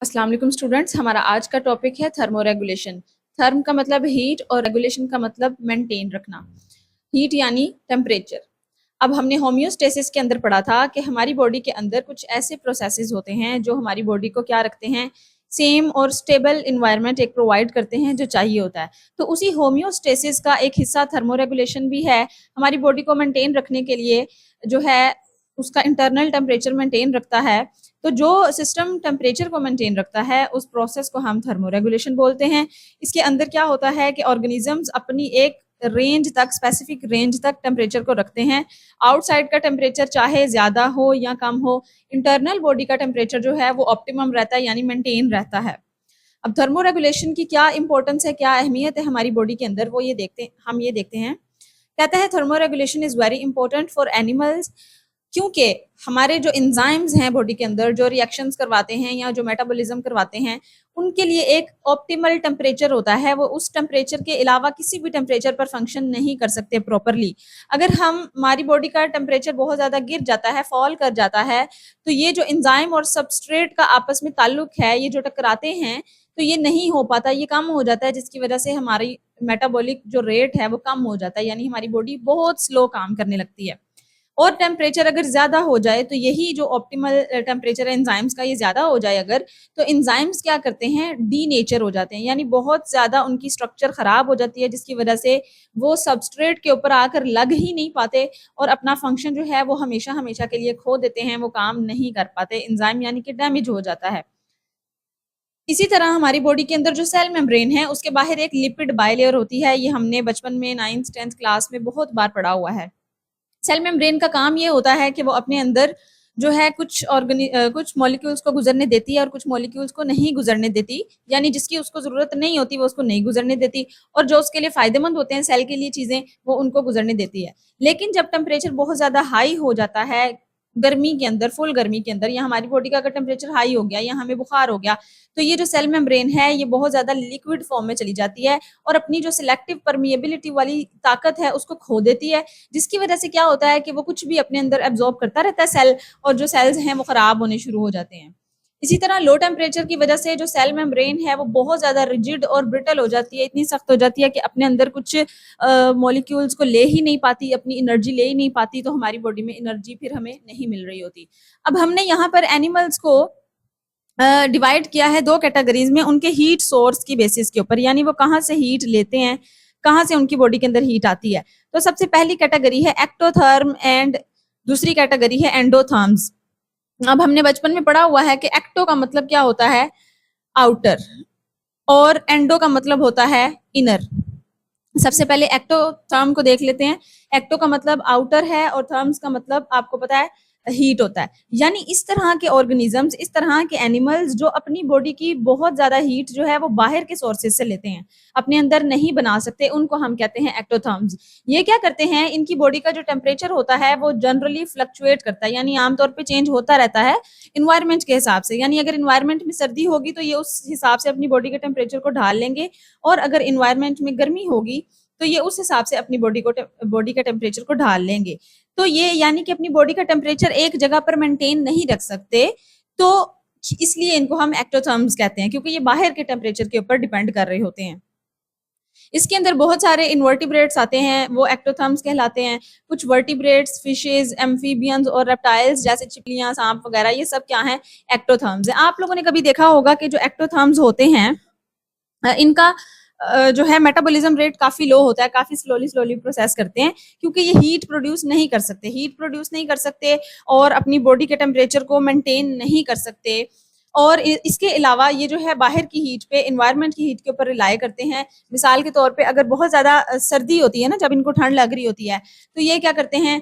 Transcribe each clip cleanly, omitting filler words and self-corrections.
अस्सलाम वालेकुम स्टूडेंट्स, हमारा आज का टॉपिक है थर्मोरेगुलेशन। थर्म का मतलब हीट और रेगुलेशन का मतलब मेंटेन रखना। हीट यानी टेम्परेचर। अब हमने होम्योस्टेसिस के अंदर पढ़ा था कि हमारी बॉडी के अंदर कुछ ऐसे प्रोसेसेस होते हैं जो हमारी बॉडी को क्या रखते हैं, सेम और स्टेबल इन्वायरमेंट एक प्रोवाइड करते हैं जो चाहिए होता है। तो उसी होम्योस्टेसिस का एक हिस्सा थर्मोरेगुलेशन भी है। हमारी बॉडी को मेंटेन रखने के लिए जो है उसका इंटरनल टेम्परेचर मेंटेन रखता है। तो जो सिस्टम टेम्परेचर को मेंटेन रखता है उस प्रोसेस को हम थर्मोरेगुलेशन बोलते हैं। इसके अंदर क्या होता है कि ऑर्गेनिजम्स अपनी एक रेंज तक, स्पेसिफिक रेंज तक टेम्परेचर को रखते हैं। आउटसाइड का टेम्परेचर चाहे ज्यादा हो या कम हो, इंटरनल बॉडी का टेम्परेचर जो है वो ऑप्टिमम रहता है, यानी मेंटेन रहता है। अब थर्मोरेगुलेशन की क्या इंपॉर्टेंस है, क्या अहमियत है हमारी बॉडी के अंदर, वो ये देखते हैं। कहता है thermoregulation is very important for animals, क्योंकि हमारे जो एंजाइम्स हैं बॉडी के अंदर, जो रिएक्शंस करवाते हैं या जो मेटाबॉलिज्म करवाते हैं, उनके लिए एक ऑप्टिमल टेम्परेचर होता है। वो उस टेम्परेचर के अलावा किसी भी टेम्परेचर पर फंक्शन नहीं कर सकते प्रॉपरली। अगर हमारी बॉडी का टेम्परेचर बहुत ज्यादा गिर जाता है, फॉल कर जाता है, तो ये जो एंजाइम और सबस्ट्रेट का आपस में ताल्लुक है, ये जो टकराते हैं, तो ये नहीं हो पाता, ये कम हो जाता है, जिसकी वजह से हमारी मेटाबॉलिक जो रेट है वो कम हो जाता है, यानी हमारी बॉडी बहुत स्लो काम करने लगती है। और टेम्परेचर अगर ज्यादा हो जाए, तो यही जो ऑप्टिमल टेम्परेचर है एंजाइम्स का, ये ज्यादा हो जाए अगर, तो एंजाइम्स क्या करते हैं, डी नेचर हो जाते हैं, यानी बहुत ज्यादा उनकी स्ट्रक्चर खराब हो जाती है, जिसकी वजह से वो सबस्ट्रेट के ऊपर आकर लग ही नहीं पाते और अपना फंक्शन जो है वो हमेशा हमेशा के लिए खो देते हैं, वो काम नहीं कर पाते, एंजाइम यानी कि डैमेज हो जाता है। इसी तरह हमारी बॉडी के अंदर जो सेल मेम्ब्रेन है, उसके बाहर एक लिपिड बाइलेयर होती है। ये हमने बचपन में 9th 10th क्लास में बहुत बार पढ़ा हुआ है। सेल मेम्ब्रेन का काम ये होता है कि वो अपने अंदर जो है कुछ मॉलिक्यूल्स को गुजरने देती है और कुछ मॉलिक्यूल्स को नहीं गुजरने देती, यानी जिसकी उसको जरूरत नहीं होती वो उसको नहीं गुजरने देती, और जो उसके लिए फायदेमंद होते हैं सेल के लिए चीजें, वो उनको गुजरने देती है। लेकिन जब टेम्परेचर बहुत ज्यादा हाई हो जाता है, गर्मी के अंदर, फुल गर्मी के अंदर, या हमारी बॉडी का अगर टेम्परेचर हाई हो गया या हमें बुखार हो गया, तो ये जो सेल मेम्ब्रेन है ये बहुत ज्यादा लिक्विड फॉर्म में चली जाती है और अपनी जो सिलेक्टिव परमिएबिलिटी वाली ताकत है उसको खो देती है, जिसकी वजह से क्या होता है कि वो कुछ भी अपने अंदर एब्जॉर्ब करता रहता है सेल, और जो सेल्स हैं वो खराब होने शुरू हो जाते हैं। इसी तरह लो टेम्परेचर की वजह से जो सेल मेम्ब्रेन है वो बहुत ज्यादा रिजिड और ब्रिटल हो जाती है, इतनी सख्त हो जाती है कि अपने अंदर कुछ मॉलिक्यूल्स को ले ही नहीं पाती, अपनी एनर्जी ले ही नहीं पाती, तो हमारी बॉडी में एनर्जी फिर हमें नहीं मिल रही होती। अब हमने यहाँ पर एनिमल्स को डिवाइड किया है दो कैटेगरीज में, उनके हीट सोर्स की बेसिस के ऊपर, यानी वो कहाँ से हीट लेते हैं, कहाँ से उनकी बॉडी के अंदर हीट आती है। तो सबसे पहली कैटेगरी है एक्टोथर्म एंड दूसरी कैटेगरी है एंडोथर्म्स। अब हमने बचपन में पढ़ा हुआ है कि एक्टो का मतलब क्या होता है, आउटर, और एंडो का मतलब होता है इनर। सबसे पहले एक्टोथर्म को देख लेते हैं। एक्टो का मतलब आउटर है और थर्म्स का मतलब आपको पता है हीट होता है। यानी इस तरह के ऑर्गेनिजम्स, इस तरह के एनिमल्स जो अपनी बॉडी की बहुत ज्यादा हीट जो है वो बाहर के सोर्सेज से लेते हैं, अपने अंदर नहीं बना सकते, उनको हम कहते हैं एक्टोथर्म्स। ये क्या करते हैं, इनकी बॉडी का जो टेम्परेचर होता है वो जनरली फ्लक्चुएट करता है, यानी आमतौर पर चेंज होता रहता है इन्वायरमेंट के हिसाब से। यानी अगर इन्वायरमेंट में सर्दी होगी तो ये उस हिसाब से अपनी बॉडी के टेम्परेचर को ढाल लेंगे, और अगर इन्वायरमेंट में गर्मी होगी तो ये उस हिसाब से अपनी बॉडी का टेम्परेचर को ढाल लेंगे। तो ये यानी कि अपनी बॉडी का टेम्परेचर एक जगह पर मेंटेन नहीं रख सकते, तो इसलिए इनको हम एक्टोथर्म्स कहते हैं, क्योंकि ये बाहर के टेम्परेचर के ऊपर डिपेंड कर रहे होते हैं। इसके अंदर बहुत सारे इन्वर्टिब्रेट्स आते हैं, वो एक्टोथर्म्स कहलाते हैं। कुछ वर्टिब्रेट्स, फिशेज, एम्फीबियंस और रेप्टाइल्स जैसे छिपलियां, सांप वगैरह, ये सब क्या है, एक्टोथर्म्स है। आप लोगों ने कभी देखा होगा कि जो एक्टोथर्म्स होते हैं इनका जो है मेटाबॉलिज्म रेट काफी लो होता है, काफी स्लोली स्लोली प्रोसेस करते हैं, क्योंकि ये हीट प्रोड्यूस नहीं कर सकते और अपनी बॉडी के टेम्परेचर को मेंटेन नहीं कर सकते। और इसके अलावा ये जो है बाहर की हीट पे, इन्वायरमेंट की हीट के ऊपर रिलाई करते हैं। मिसाल के तौर पे अगर बहुत ज्यादा सर्दी होती है ना, जब इनको ठंड लग रही होती है, तो ये क्या करते हैं,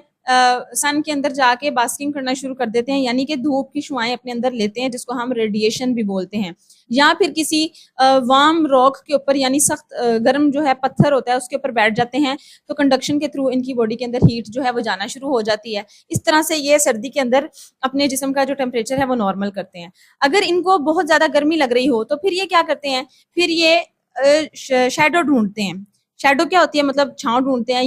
सन के अंदर जाके बास्किंग करना शुरू कर देते हैं, यानी कि धूप की शुआएं अपने अंदर लेते हैं, जिसको हम रेडिएशन भी बोलते हैं। या फिर किसी वार्म रॉक के ऊपर, यानी सख्त गर्म जो है पत्थर होता है उसके ऊपर बैठ जाते हैं, तो कंडक्शन के थ्रू इनकी बॉडी के अंदर हीट जो है वो जाना शुरू हो जाती है। इस तरह से ये सर्दी के अंदर अपने जिस्म का जो टेम्परेचर है वो नॉर्मल करते हैं। अगर इनको बहुत ज्यादा गर्मी लग रही हो तो फिर ये क्या करते हैं, फिर ये शेडो ढूंढते हैं। शेडो क्या होती है, मतलब छांव ढूंढते हैं,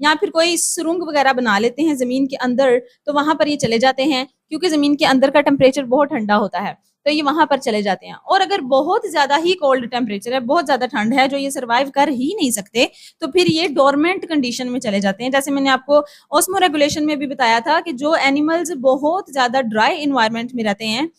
या फिर कोई सुरंग वगैरह बना लेते हैं जमीन के अंदर, तो वहां पर ये चले जाते हैं क्योंकि जमीन के अंदर का टेम्परेचर बहुत ठंडा होता है, तो ये वहां पर चले जाते हैं। और अगर बहुत ज्यादा ही कोल्ड टेम्परेचर है, बहुत ज्यादा ठंड है, जो ये सर्वाइव कर ही नहीं सकते, तो फिर ये डोरमेंट कंडीशन में चले जाते हैं। जैसे मैंने आपको ऑस्मो रेगुलेशन में भी बताया था कि जो एनिमल्स बहुत ज्यादा ड्राई इन्वायरमेंट में रहते हैं,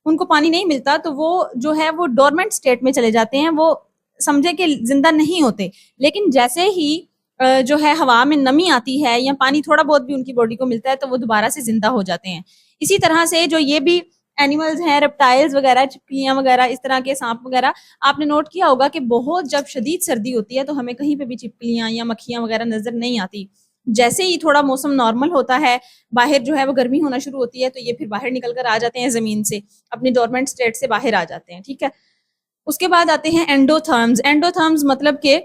उनको पानी नहीं मिलता, तो वो जो है वो डोरमेंट स्टेट में चले जाते हैं, वो समझे कि जिंदा नहीं होते। लेकिन जैसे ही जो है हवा में नमी आती है या पानी थोड़ा बहुत भी उनकी बॉडी को मिलता है, तो वो दोबारा से जिंदा हो जाते हैं। इसी तरह से जो ये भी एनिमल्स हैं, रेप्टाइल्स वगैरह, छिपकलियां वगैरह, इस तरह के सांप वगैरह, आपने नोट किया होगा कि बहुत जब शदीद सर्दी होती है तो हमें कहीं पे भी छिपकलियां या मक्खियां वगैरह नजर नहीं आती। जैसे ही थोड़ा मौसम नॉर्मल होता है, बाहर जो है वो गर्मी होना शुरू होती है, तो ये फिर बाहर निकल कर आ जाते हैं जमीन से, अपनी डोरमेंट स्टेट से बाहर आ जाते हैं। ठीक है, उसके बाद आते हैं एंडोथर्म्स। एंडोथर्म्स मतलब के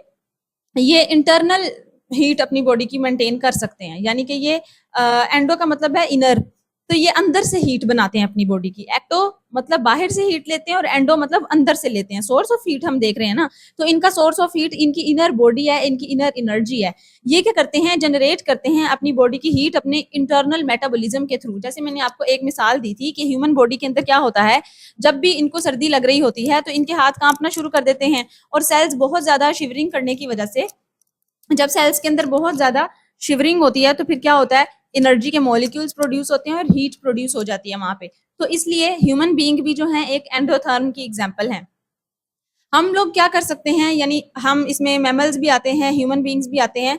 ये इंटरनल हीट अपनी बॉडी की मेंटेन कर सकते हैं, यानी कि ये एंडो का मतलब है इनर, तो ये अंदर से हीट बनाते हैं अपनी बॉडी की। एक्टो मतलब बाहर से हीट लेते हैं और एंडो मतलब अंदर से लेते हैं। सोर्स ऑफ हीट हम देख रहे हैं ना, तो इनका सोर्स ऑफ हीट इनकी इनर बॉडी है, इनकी इनर एनर्जी है। ये क्या करते हैं, जनरेट करते हैं अपनी बॉडी की हीट अपने इंटरनल मेटाबॉलिज्म के थ्रू। जैसे मैंने आपको एक मिसाल दी थी कि ह्यूमन बॉडी के अंदर क्या होता है, जब भी इनको सर्दी लग रही होती है तो इनके हाथ कांपना शुरू कर देते हैं, और सेल्स बहुत ज्यादा शिवरिंग करने की वजह से, जब सेल्स के अंदर बहुत ज्यादा शिवरिंग होती है तो फिर क्या होता है, एनर्जी के मॉलिक्यूल्स प्रोड्यूस होते हैं और हीट प्रोड्यूस हो जाती है वहां पे। तो इसलिए ह्यूमन बीइंग भी जो है एक एंडोथर्म की एग्जांपल है। हम लोग क्या कर सकते हैं, यानी हम इसमें मैमल्स भी आते हैं, ह्यूमन बीइंग्स भी आते हैं।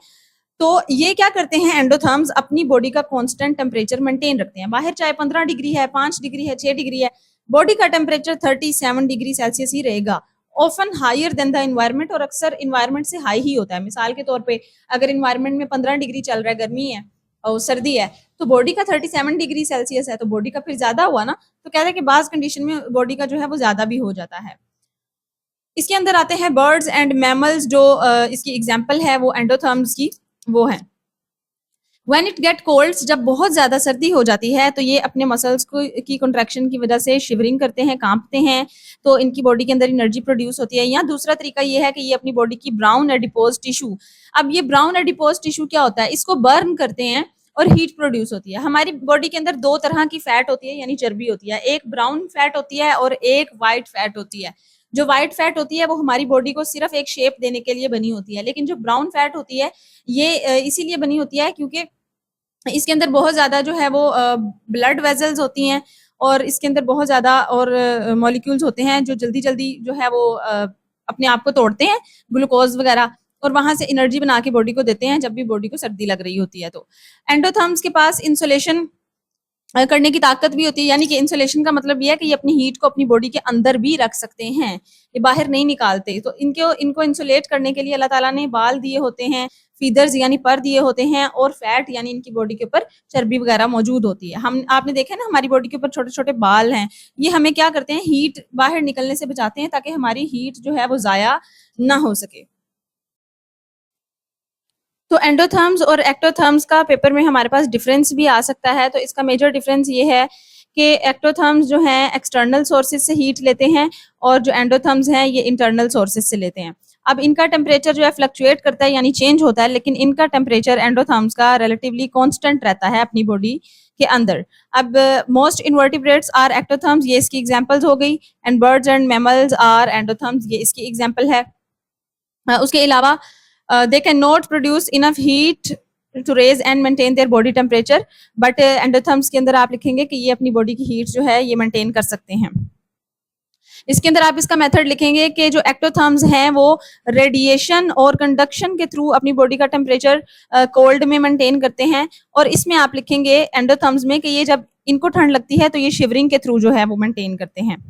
तो ये क्या करते हैं, एंडोथर्म्स अपनी बॉडी का कांस्टेंट टेम्परेचर मेंटेन रखते हैं। बाहर चाहे 15 डिग्री है, 5 डिग्री है, 6 डिग्री है, बॉडी का टेम्परेचर 37 डिग्री सेल्सियस ही रहेगा, often higher than the environment, और अक्सर इन्वायरमेंट से हाई ही होता है। मिसाल के तौर पे अगर इन्वायरमेंट में 15 डिग्री चल रहा है, गर्मी है और सर्दी है, तो बॉडी का 37 डिग्री सेल्सियस है, तो बॉडी का फिर ज्यादा हुआ ना। तो कहते हैं कि बाज कंडीशन में बॉडी का जो है वो ज्यादा भी हो जाता है। इसके अंदर आते हैं बर्ड्स एंड मैमल्स, जो इसकी एग्जाम्पल है वो एंडोथर्म्स की वो है। When it get cold, जब बहुत ज्यादा सर्दी हो जाती है, तो ये अपने मसल्स को की कंट्रैक्शन की वजह से शिवरिंग करते हैं, कांपते हैं, तो इनकी बॉडी के अंदर एनर्जी प्रोड्यूस होती है। या दूसरा तरीका ये है कि ये अपनी बॉडी की ब्राउन एडिपोज टिश्यू, अब ये ब्राउन एडिपोज टिश्यू क्या होता है, इसको बर्न करते हैं और हीट प्रोड्यूस होती है। हमारी बॉडी के अंदर दो तरह की फैट होती है, यानी चर्बी होती है, एक ब्राउन फैट होती है और एक व्हाइट फैट होती है। जो व्हाइट फैट होती है वो हमारी बॉडी को सिर्फ एक शेप देने के लिए बनी होती है, लेकिन जो ब्राउन फैट होती है ये इसीलिए बनी होती है क्योंकि इसके अंदर बहुत ज्यादा जो है वो ब्लड वेजल्स होती हैं, और इसके अंदर बहुत ज्यादा और मॉलिक्यूल्स होते हैं जो जल्दी जल्दी जो है वो अपने आप को तोड़ते हैं, ग्लूकोज वगैरह, और वहां से एनर्जी बना के बॉडी को देते हैं जब भी बॉडी को सर्दी लग रही होती है। तो एंडोथर्म्स के पास इंसुलेशन करने की ताकत भी होती है, यानी कि इंसुलेशन का मतलब ये है कि ये अपनी हीट को अपनी बॉडी के अंदर भी रख सकते हैं, ये बाहर नहीं निकालते। तो इनको इंसुलेट करने के लिए अल्लाह ताला ने बाल दिए होते हैं, फीदर्स यानी पर दिए होते हैं, और फैट यानी इनकी बॉडी के ऊपर चर्बी वगैरह मौजूद होती है। हम आपने देखा ना, हमारी बॉडी के ऊपर छोटे छोटे बाल हैं, ये हमें क्या करते हैं, हीट बाहर निकलने से बचाते हैं, ताकि हमारी हीट जो है वो जाया ना हो सके। तो एंडोथर्म्स और एक्टोथर्म्स का पेपर में हमारे पास डिफरेंस भी आ सकता है। तो इसका मेजर डिफरेंस ये है कि एक्टोथर्म्स जो हैं एक्सटर्नल सोर्सेज से हीट लेते हैं, और जो एंडोथर्म्स हैं ये इंटरनल सोर्सेज से लेते हैं। अब इनका टेम्परेचर जो है फ्लक्चुएट करता है, यानी चेंज होता है, लेकिन इनका टेम्परेचर एंडोथर्म्स का रिलेटिवली कांस्टेंट रहता है अपनी बॉडी के अंदर। अब मोस्ट इनवर्टिब्रेट्स आर एक्टोथर्म्स, ये इसकी एग्जांपल्स हो गई, and birds and mammals are endotherms, ये इसकी एग्जांपल है। उसके अलावा they cannot produce enough heat to raise and maintain their body temperature, but endotherms के अंदर आप लिखेंगे कि ये अपनी बॉडी की हीट जो है ये मेंटेन कर सकते हैं। इसके अंदर आप इसका मेथड लिखेंगे कि जो एक्टोथर्म्स हैं वो रेडिएशन और कंडक्शन के थ्रू अपनी बॉडी का टेम्परेचर कोल्ड में मेंटेन करते हैं, और इसमें आप लिखेंगे एंडोथर्म्स में कि ये जब इनको ठंड लगती है तो ये शिवरिंग के थ्रू जो है वो मेंटेन करते हैं,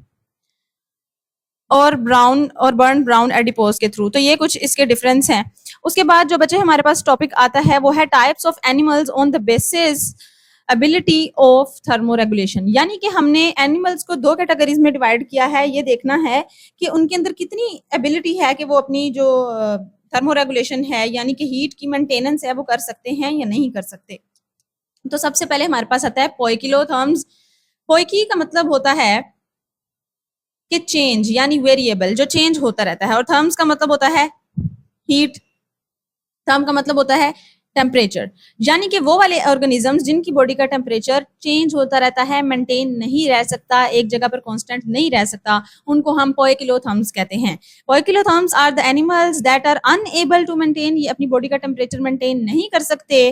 और बर्न ब्राउन एडिपोज के थ्रू। तो ये कुछ इसके डिफरेंस हैं। उसके बाद जो बच्चे हमारे पास टॉपिक आता है वो है types of animals on the basis ability of thermoregulation, यानी कि हमने एनिमल्स को दो कैटेगरीज में डिवाइड किया है। ये देखना है कि उनके अंदर कितनी एबिलिटी है कि वो अपनी जो थर्मोरेगुलेशन है, यानी कि हीट की मेंटेनेंस है, वो कर सकते हैं या नहीं कर सकते। तो सबसे पहले हमारे पास आता है पोइकिलोथर्म्स। पोइकी का मतलब होता है कि चेंज, यानी वेरिएबल जो चेंज होता रहता है, और थर्म्स का मतलब होता है हीट। थर्म का मतलब होता है टेम्परेचर, यानी कि वो वाले ऑर्गेनिजम्स जिनकी बॉडी का टेम्परेचर चेंज होता रहता है, मेंटेन नहीं रह सकता, एक जगह पर कांस्टेंट नहीं रह सकता, उनको हम पोइकिलोथर्म्स कहते हैं। Poikilotherms are the animals that are unable to maintain, ये अपनी बॉडी का टेम्परेचर मेंटेन नहीं कर सकते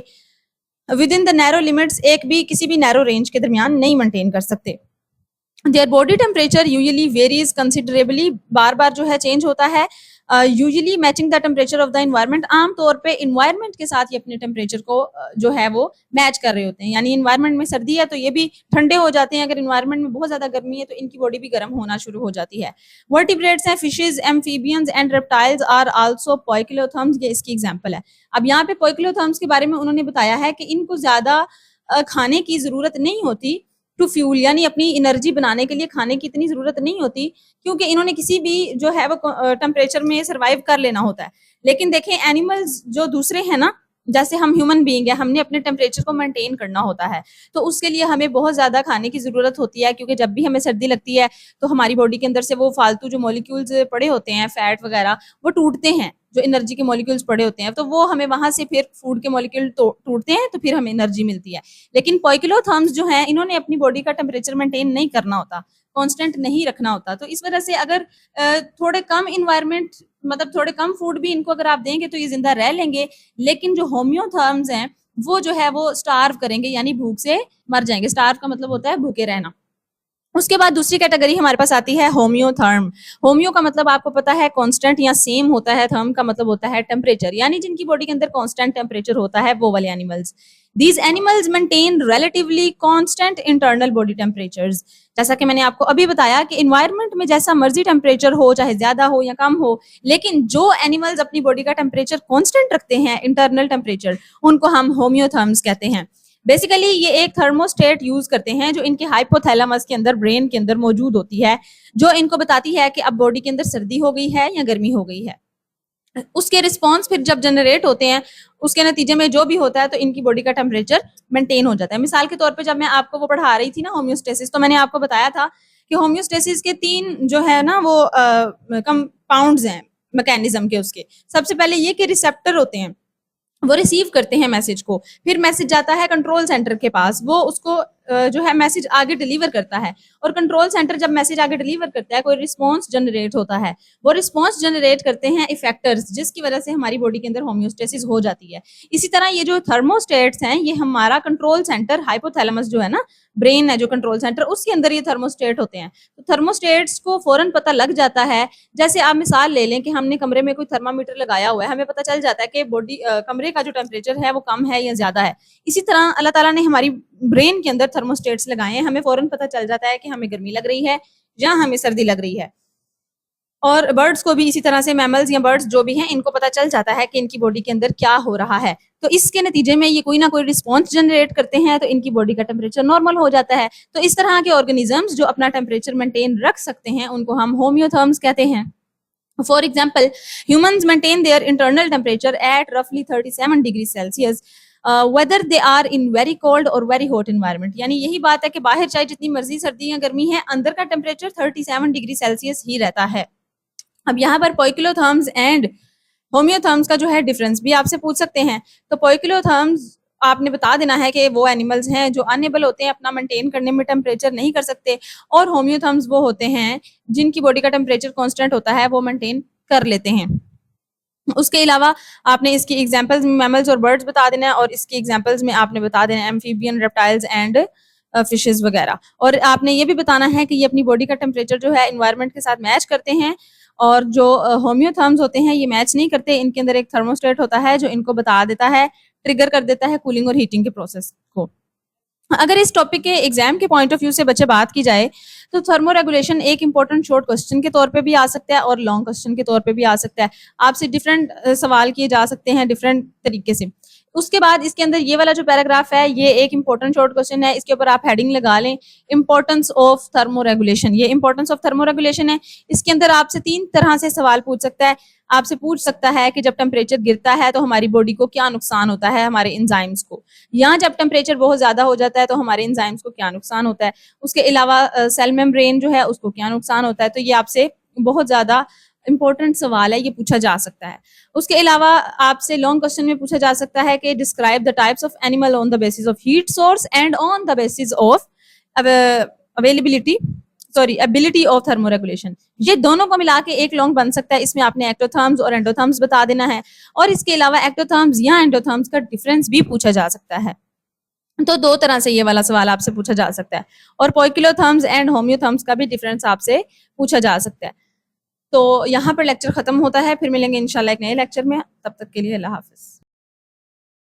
within the narrow limits, एक भी किसी भी नैरो रेंज के दरमियान नहीं मेंटेन कर सकते। Their body temperature usually varies considerably, बार बार जो है चेंज होता है, usually matching the temperature of the environment, आमतौर पे इन्वायरमेंट के साथ ये अपने टेम्परेचर को जो है वो मैच कर रहे होते हैं। यानी इन्वायरमेंट में सर्दी है तो ये भी ठंडे हो जाते हैं, अगर इन्वायरमेंट में बहुत ज्यादा गर्मी है तो इनकी बॉडी भी गर्म होना शुरू हो जाती है। वर्टिब्रेट्स हैं, fishes, amphibians and reptiles are also poikilotherms, ये इसकी एग्जांपल है। अब यहाँ पे पोइकिलोथर्म्स के बारे में उन्होंने बताया है कि इनको ज्यादा खाने की जरूरत नहीं होती टू फ्यूल, यानी अपनी एनर्जी बनाने के लिए खाने की इतनी जरूरत नहीं होती, क्योंकि इन्होंने किसी भी जो है वो टेम्परेचर में सरवाइव कर लेना होता है। लेकिन देखें एनिमल्स जो दूसरे हैं ना, जैसे हम ह्यूमन बीइंग है, हमने अपने टेम्परेचर को मेंटेन करना होता है, तो उसके लिए हमें बहुत ज्यादा खाने की जरूरत होती है, क्योंकि जब भी हमें सर्दी लगती है तो हमारी बॉडी के अंदर से वो फालतू जो मॉलिक्यूल्स पड़े होते हैं, फैट वगैरह, वो टूटते हैं, जो एनर्जी के मॉलिक्यूल्स पड़े होते हैं, तो वो हमें वहां से फिर फूड के मॉलिक्यूल टूटते हैं, तो फिर हमें एनर्जी मिलती है। लेकिन पोइकिलोथर्म्स जो हैं, इन्होंने अपनी बॉडी का टेम्परेचर मेंटेन नहीं करना होता, कांस्टेंट नहीं रखना होता, तो इस वजह से अगर थोड़े कम इन्वायरमेंट, मतलब थोड़े कम फूड भी इनको अगर आप देंगे तो ये जिंदा रह लेंगे। लेकिन जो होम्योथर्म्स हैं वो जो है वो स्टार्व करेंगे, यानी भूख से मर जाएंगे। स्टार्व का मतलब होता है भूखे रहना। उसके बाद दूसरी कैटेगरी हमारे पास आती है होम्योथर्म। होम्यो का मतलब आपको पता है कांस्टेंट या सेम होता है, थर्म का मतलब होता है टेम्परेचर, यानी जिनकी बॉडी के अंदर कांस्टेंट टेम्परेचर होता है वो वाले animals. These animals maintain relatively constant internal body temperatures. जैसा कि मैंने आपको अभी बताया कि इन्वायरमेंट में जैसा मर्जी टेम्परेचर हो, चाहे ज्यादा हो या कम हो, लेकिन जो एनिमल्स अपनी बॉडी का टेम्परेचर कांस्टेंट रखते हैं, इंटरनल टेम्परेचर, उनको हम होम्योथर्म्स कहते हैं। बेसिकली ये एक थर्मोस्टेट यूज करते हैं जो इनके हाइपोथैलेमस के अंदर, ब्रेन के अंदर मौजूद होती है, जो इनको बताती है कि अब बॉडी के अंदर सर्दी हो गई है या गर्मी हो गई है। उसके रिस्पॉन्स फिर जब जनरेट होते हैं, उसके नतीजे में जो भी होता है तो इनकी बॉडी का टेम्परेचर मेंटेन हो जाता है। मिसाल के तौर पे जब मैं आपको वो पढ़ा रही थी ना होम्योस्टेसिस, तो मैंने आपको बताया था कि होम्योस्टेसिस के 3 जो है ना वो कंपाउंड्स हैं मैकेनिज्म के। उसके सबसे पहले ये कि रिसेप्टर होते हैं, वो रिसीव करते हैं मैसेज को, फिर मैसेज जाता है कंट्रोल सेंटर के पास, वो उसको जो है मैसेज आगे डिलीवर करता है, और कंट्रोल सेंटर जब मैसेज आगे डिलीवर करता है कोई रिस्पांस जनरेट होता है, वो रिस्पांस जनरेट करते हैं इफेक्टर्स, जिसकी वजह से हमारी बॉडी के अंदर होम्योस्टेसिस हो जाती है। इसी तरह ये जो थर्मोस्टेट्स हैं, ये हमारा कंट्रोल सेंटर, हाइपोथैलेमस जो है ना, ब्रेन है जो कंट्रोल सेंटर, उसके अंदर ये थर्मोस्टेट होते हैं। तो थर्मोस्टेट्स को फौरन पता लग जाता है, जैसे आप मिसाल ले लें कि हमने कमरे में कोई थर्मामीटर लगाया हुआ है, हमें पता चल जाता है कि बॉडी कमरे का जो टेम्परेचर है वो कम है या ज्यादा है। इसी तरह अल्लाह ताला ने हमारी ब्रेन के अंदर थर्मोस्टेट्स लगाए हैं, हमें फौरन पता चल जाता है कि हमें गर्मी लग रही है या हमें सर्दी लग रही है। और बर्ड्स को भी इसी तरह से, मैमल्स या बर्ड्स जो भी हैं, इनको पता चल जाता है कि इनकी बॉडी के अंदर क्या हो रहा है, तो इसके नतीजे में ये कोई ना कोई रिस्पॉन्स जनरेट करते हैं, तो इनकी बॉडी का टेम्परेचर नॉर्मल हो जाता है। तो इस तरह के ऑर्गेनिजम्स जो अपना टेम्परेचर मेंटेन रख सकते हैं उनको हम होम्योथर्म्स कहते हैं। For example, humans maintain their internal temperature at roughly 37 degrees Celsius, whether they are in very cold or very hot environment। यानी यही बात है कि बाहर चाहे जितनी मर्जी सर्दी या गर्मी है, अंदर का टेम्परेचर 37 डिग्री सेल्सियस ही रहता है। अब यहाँ पर पोइकिलोथर्म्स एंड होम्योथर्म्स का जो है डिफरेंस भी आपसे पूछ सकते हैं। तो पोइकिलोथर्म्स आपने बता देना है कि वो एनिमल्स हैं जो अनेबल होते हैं अपना मेंटेन करने में, टेम्परेचर नहीं कर सकते, और होम्योथर्म्स वो होते हैं जिनकी बॉडी का टेम्परेचर कांस्टेंट होता है, वो मेंटेन कर लेते हैं। उसके अलावा आपने इसकी एग्जांपल्स में मैमल्स और बर्ड्स बता देना है, और इसकी एग्जांपल्स में आपने बता देना है एम्फीबियन, रेप्टाइल्स एंड फिशेस वगैरह। और आपने ये भी बताना है कि ये अपनी बॉडी का टेम्परेचर जो है इन्वायरमेंट के साथ मैच करते हैं, और जो होम्योथर्म्स होते हैं ये मैच नहीं करते। इनके अंदर एक थर्मोस्टेट होता है जो इनको बता देता है, ट्रिगर कर देता है कूलिंग और हीटिंग के प्रोसेस को। अगर इस टॉपिक के एग्जाम के पॉइंट ऑफ व्यू से बच्चे बात की जाए तो थर्मो रेगुलेशन एक इंपॉर्टेंट शॉर्ट क्वेश्चन के तौर पे भी आ सकता है और लॉन्ग क्वेश्चन के तौर पे भी आ सकता है। आपसे डिफरेंट सवाल किए जा सकते हैं डिफरेंट तरीके से। उसके बाद इसके अंदर ये वाला जो पैराग्राफ है ये एक इंपॉर्टेंट शॉर्ट क्वेश्चन है, इसके ऊपर आप हेडिंग लगा लें इंपॉर्टेंस ऑफ थर्मो रेगुलेशन। ये इंपॉर्टेंस ऑफ थर्मो रेगुलेशन है। इसके अंदर आपसे 3 तरह से सवाल पूछ सकता है। आपसे पूछ सकता है कि जब टेम्परेचर गिरता है तो हमारी बॉडी को क्या नुकसान होता है, हमारे एंजाइम्स को, या जब टेम्परेचर बहुत ज्यादा हो जाता है तो हमारे एंजाइम्स को क्या नुकसान होता है। उसके अलावा सेल मेम्ब्रेन जो है उसको क्या नुकसान होता है। तो ये आपसे बहुत ज्यादा इंपॉर्टेंट सवाल है, ये पूछा जा सकता है। उसके अलावा आपसे लॉन्ग क्वेश्चन में पूछा जा सकता है कि describe the types of animal on the basis of heat source and on the basis of availability ability of thermoregulation. ये दोनों को मिला के एक लॉन्ग बन सकता है। इसमें आपने एक्टोथर्म्स और एंडोथर्म्स बता देना है, और इसके अलावा एक्टोथर्म्स या एंडोथर्म्स का डिफरेंस भी पूछा जा सकता है। तो दो तरह से ये वाला सवाल आपसे पूछा जा सकता है, और पोइकिलोथर्म्स एंड होम्योथर्म्स का भी डिफरेंस आपसे पूछा जा सकता है। तो यहाँ पर लेक्चर खत्म होता है, फिर मिलेंगे इंशाल्लाह एक नए लेक्चर में। तब तक के लिए अल्लाह हाफिज।